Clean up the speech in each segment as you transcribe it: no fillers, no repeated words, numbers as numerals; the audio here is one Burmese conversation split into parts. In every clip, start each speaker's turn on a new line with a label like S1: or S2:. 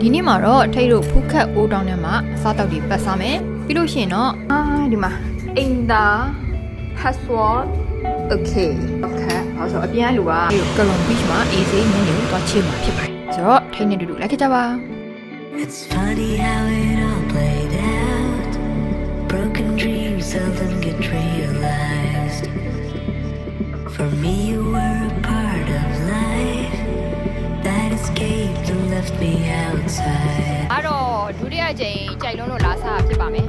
S1: ဒီနေ့မှာတော့ထိတ်တို့ဖူးခတ်အိုးတောင်းထဲမှာအစားတောက်တွေပတ်စားမယ်ပြီးလို့ရှိရင်တော့ဒီမှာအင်တာ password okay ခက်ဟောဆိုအပြန်လူကကရုံ beach မှာအေးစေးညနေကိုသွားချေမှာဖြစ်ပါတယ်ဆိုတော့ထိတ်နဲ့တူတူလိုက်ခဲ့ကြပါ
S2: It's funny how it all played out. Broken dreams seldom get realized. For me, you were a part of life that escaped and left me outside.
S1: အဲ့တော့ဒုတိယကြိမ်ကြိုက်လုံးလို့လာစားဖြစ်ပါမယ်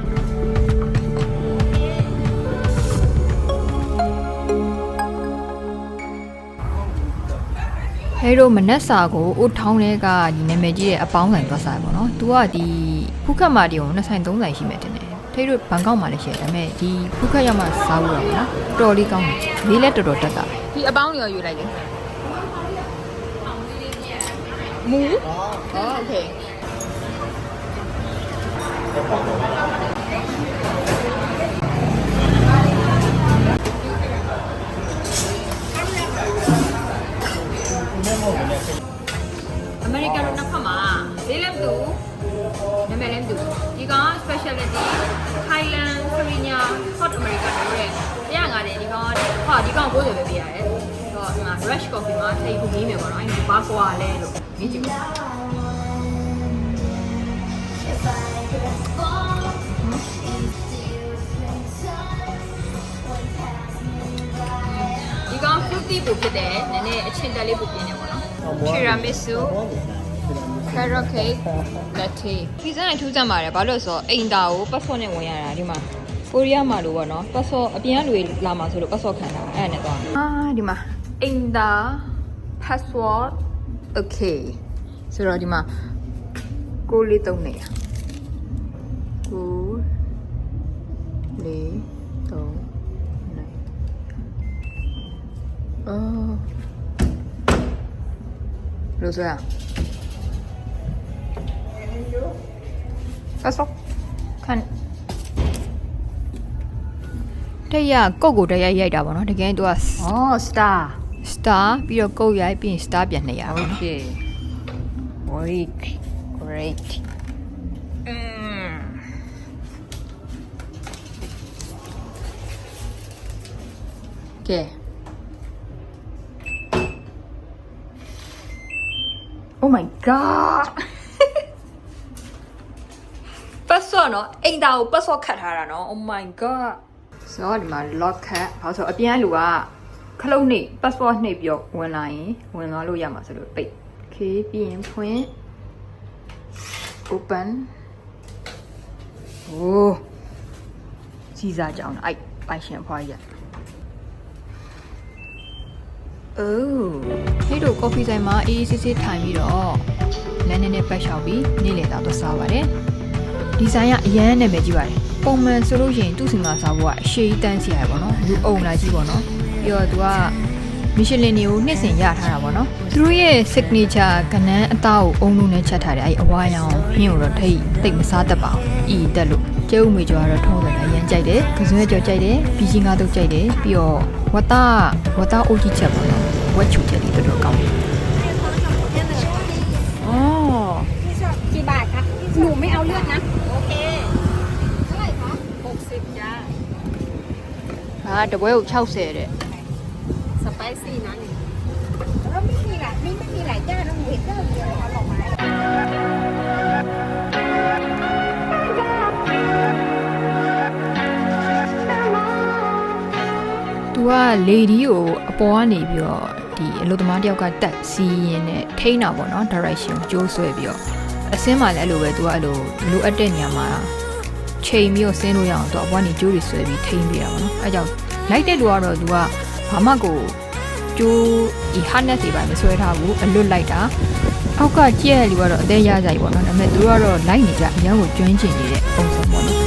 S1: ဟဲ့တို့မနက်စာကိုအိုးထောင်းတဲ့ကဒီနာမည်ကြီးရဲ့အပေါင်းဆိုင်သွားစားပေါ့နော်။ तू ကဒီဖူးခတ်မာတီကို2ဆိုင်3ဆိုင်ရှိမယ်တင်တယ်။ထိတ်တို့ဘန်ကောက်မှာလည်းရှိတယ်ဒါပေမဲ့ဒီဖူးခတ်ရောက်မှစားလို့ရတယ်နော်။တော်လေးကောင်းတယ်။လေးလည်းတော်တော်တက်တာပဲ။ဒီအပေါင်းတွေရောယူလိုက်လေ။မူ။အော်โอเคအမေရိကန်တို့နှစ်ဖက်မှာဈေးလည်းမတူနာမည်လည်းမတူဒီကောင် specialty Thailand Korea Hot American တို့ရဲ့150ဒီကောင်ဟာဒီကောင်90ပဲပေးရတယ်ဆိုတော့ဒီမှာ Rush Coffee မှာထိပ်ခုကြီးမယ်ပေါ့နော်အဲ့ဒီဘာကွာလဲလို့မြင်ကြည့်ပါဒီကောင် fruity ပို့ဖြစ်တယ်နည်းနည်းအချင်းတက်လေးပို့ပြင်းနေပေါ့နော်Tiramisu carrot cake latte ဒီဇိုင်းထူးဆန်းပါတယ်ဘာလို့လဲဆိုတော့အိမ်တာကိုပတ်စော့နဲ့ဝင်ရတာဒီမှာကိုရီးယားမှာလို့ပေါ့နော်ပတ်စော့အပြင်ကလူတွေလာမှာဆိုလို့ပတ်စော့ခံတာအဲ့ဒါနဲ့သွားဒီမှာအိမ်တာ password okay ဆိုတော့ဒီမှာကိုလေးသုံးနေရကိုလေးသုံးနေလို့ဆိုရပတ်စော့ခံတရားကုတ်ကိုတရားရိုက်တာပေါ့နော်တကယ်သူကstar ပြီးတော့ကုတ်ရိုက်ပြီးရင် star ပြန်နေရအောင်
S3: Okay. Great.
S1: Okay. Oh my god. ပတ်စော့နော်အိမ်သားကိုပတ်စော့ခတ်ထားတာနော် Oh my god. ဆိုတော့ဒီမှာ lock ခတ်ဘာလို့ဆိုအပြင်လူကခလုံးနေ passport နှိပ်ပြီးတော့ဝင်လာရင်ဝင်သွားလို့ရမှာဆိုလို့ပိတ် Okay ပြီးရင်ဖွင့် open โอ้ကြီးစားကြောင်းအဲ့ပိုင်ရှင်ဖွားရအိုးဟဲ့တို့ coffee ဆိုင်မှာအေးစစ်စစ်ထိုင်ပြီးတော့လမ်းနဲ့ပတ်လျှောက်ပြီးနေ့လည်တော့စားပါတယ်ဒီဇိုင်းကအရန်နာမည်ကြီးပါတယ်ပုံမှန်ဆိုလို့ရှိရင်သူ့စီမှာစားဖို့ကအရှိတန်းစီရပေါ့နော်လူအုံလာကြီးပေါ့နော်ပြီးတော့သူကမီရှလင်တွေကိုနှစ်စဉ်ရထားတာပေါ့နော်သူတို့ရဲ့ signature ကနန်းအသားကိုအုံလုံးနဲ့ချက်ထားတယ်အဲ့အဝါရောင်ဟင်းကိုတော့တိတ်မစားတတ်ပါဘူးဤတက်လို့ကျဲဥမေကျော်ကတော့ထုံးတယ်အရင်ကြိုက်တယ်ကစွဲကြော်ကြိုက်တယ်ပြီးချင်းငါတို့ကြိုက်တယ်ပြီးတော့ဝတ်သားအိုကြီးချက်ပေါ့နော်ဝက်ချူချက်လေးတော်တော်ကောင်းတယ်အော်
S4: กี่บาทคะหนูไม่เอาเลือดนะโอเคเท่าไหร่คะ60จ้า
S1: ဟာတပွဲကို60တဲ့
S4: สไปซี่นะนี่แล้วไม่มีหลายเจ้านะหนูเห็นเจ้าเดียวเอาออกมา
S1: သူကလေဒီကိုအပေါ်ကနေပြီးတော့ဒီအလုပ်သမားတယောက်ကတက်စီးရင်နဲ့ထိန်းတာပေါ့နော် direction ကျိုးဆွဲပြီးတော့အစင်းမှလည်းအဲ့လိုပဲသူကအဲ့လိုလိုအပ်တဲ့နေရာမှာချိန်ပြီးတော့ဆင်းလို့ရအောင်သူအပေါ်ကနေကျိုးတွေဆွဲပြီးထိန်းပေးတာပေါ့နော်အဲကြောင့်လိုက်တဲ့လူကတော့သူကဘာမှကိုကျိုးဒီ harness တွေပါမဆွဲထားဘူးအလွတ်လိုက်တာအောက်ကကြည့်ရတဲ့လူကတော့အသေးရကြပြီပေါ့နော်ဒါပေမဲ့သူကတော့လိုက်နေကြအရင်ကိုကျွမ်းကျင်နေတဲ့ပုံစံပေါ့နော်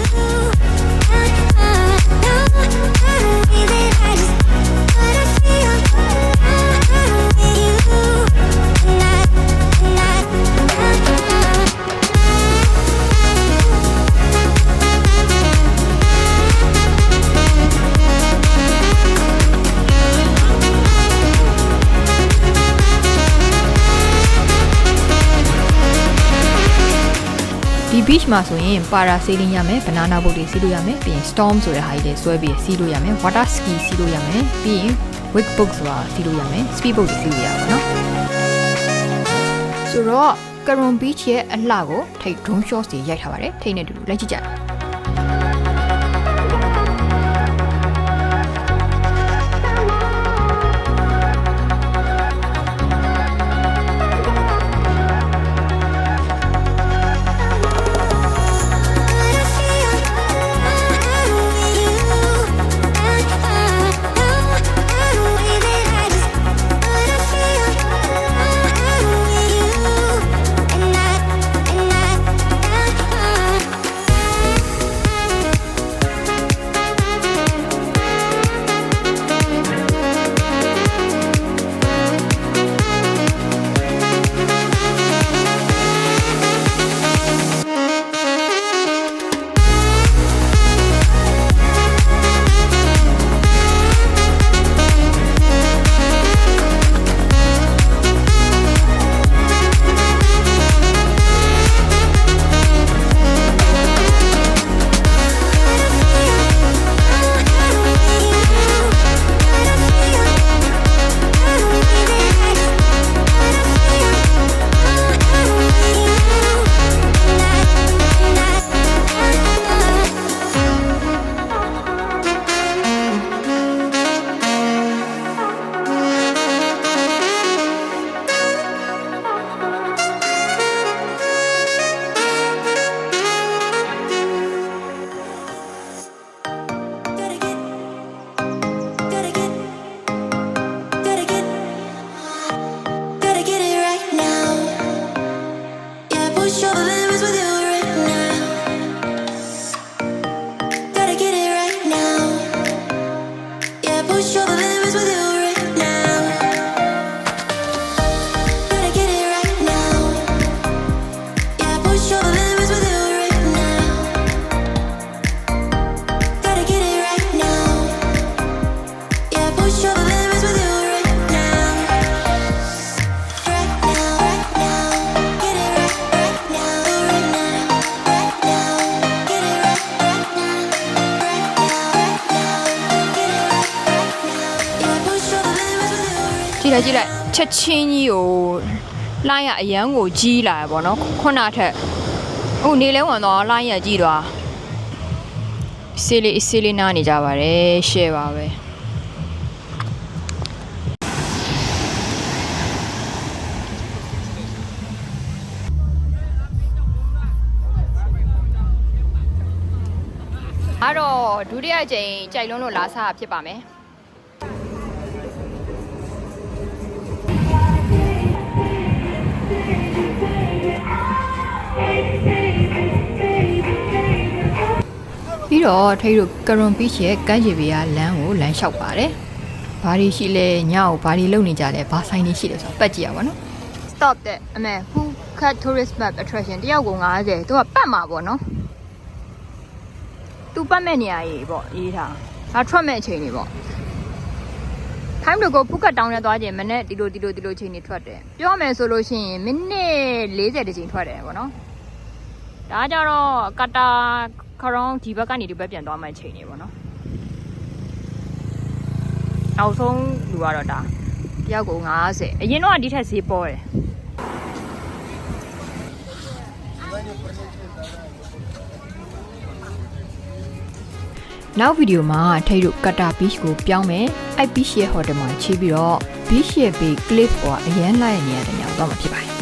S1: ဒီ beach မှာဆိုရင် parasailing ရမယ် banana boat တွေစီးလို့ရမယ်ပြီးရင် storm ဆိုတဲ့ဟာကြီးတွေဆွဲပြီးစီးလို့ရမယ် water ski စီးလို့ရမယ်ပြီးရင် wakeboard ဆိုတာစီးလို့ရမယ် speed boat တွေစီးလို့ရပါတော့ဆိုတော့ Karon Beach ရဲ့အလှကိုထိတ် drone shots တွေရိုက်ထားပါတယ်ထိတ်နဲ့တူတူလိုက်ကြည့်ကြကြည့်လိုက်ချက်ချင်းကြီးကိုလှိုင်းရအရန်ကိုကြီးလာတယ်ပေါ့နော်ခုနထက်အခုနေလဲဝင်တော့လှိုင်းရကြီးသွားစေးလေးနားနေကြပါတယ်ရှယ်ပါပဲအဲ့တော့ဒုတိယကြိမ်ကြိုက်လုံးလို့လာစားဖြစ်ပါမယ်ပြီးတော့ထိတ်တို့ Karon Beach ရဲ့ကမ်းခြေဘေးကလမ်းကိုလမ်းလျှောက်ပါတယ်။ဘာတွေရှိလဲညကိုဘာတွေလုပ်နေကြလဲဘာဆိုင်တွေရှိလဲဆိုတော့ပတ်ကြည့်ရပါတော့။ Stop တဲ့အမေ Phuket Tourist Map Attraction တယောက်ကို90သူကပတ်မှာပေါ့နော်။သူပတ်မဲ့နေရာကြီးပေါ့ရေးထား။ဒါထွက်မဲ့အချိန်တွေပေါ့။ Time to go Phuket တောင်းနဲ့သွားခြင်းမနေ့ဒီလိုချိန်တွေထွက်တယ်။ပြောမယ်ဆိုလို့ရှိရင်မိနစ်40တချိန်ထွက်တယ်ပေါ့နော်။ဒါကြတော့ကတာခရောင်းဒီဘက်ကနေဒီဘက်ပြန်သွားမှချိန်နေပေါ့နော်နောက်ဆုံးလူကတော့ဒါတယောက်ကို90အရင်တော့ဒီထက်ဈေးပေါ်တယ်နောက်ဗီဒီယိုမှာထိတ်တို့ကတာ beach ကိုပြောင်းမယ်အဲ့ beach ရဲ့ hotel မှာချီးပြီးတော့ beach ရဲ့ bay cliff ကအရန်လိုက်နေရတဲ့ညောင်တော့မှာဖြစ်ပါတယ်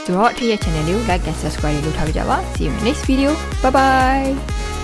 S1: ဆိုတော့ထိရဲ့ channel လေးကို like and subscribe လုပ်ထားကြပါ see you in the next video bye bye